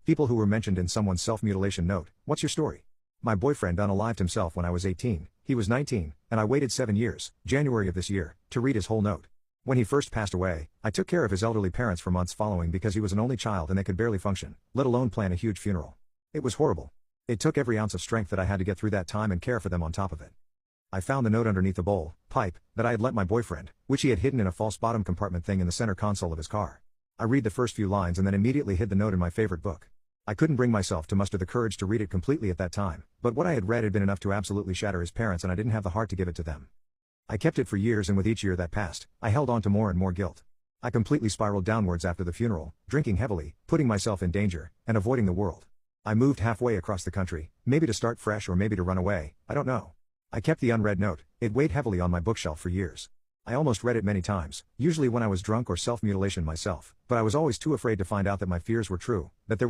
People who were mentioned in someone's self-mutilation note. What's your story? My boyfriend unalived himself when I was 18, he was 19, and I waited 7 years, January of this year, to read his whole note. When he first passed away, I took care of his elderly parents for months following because he was an only child and they could barely function, let alone plan a huge funeral. It was horrible. It took every ounce of strength that I had to get through that time and care for them on top of it. I found the note underneath a bowl, pipe, that I had lent my boyfriend, which he had hidden in a false bottom compartment thing in the center console of his car. I read the first few lines and then immediately hid the note in my favorite book. I couldn't bring myself to muster the courage to read it completely at that time, but what I had read had been enough to absolutely shatter his parents and I didn't have the heart to give it to them. I kept it for years and with each year that passed, I held on to more and more guilt. I completely spiraled downwards after the funeral, drinking heavily, putting myself in danger, and avoiding the world. I moved halfway across the country, maybe to start fresh or maybe to run away, I don't know. I kept the unread note, it weighed heavily on my bookshelf for years. I almost read it many times, usually when I was drunk or self-mutilation myself, but I was always too afraid to find out that my fears were true, that there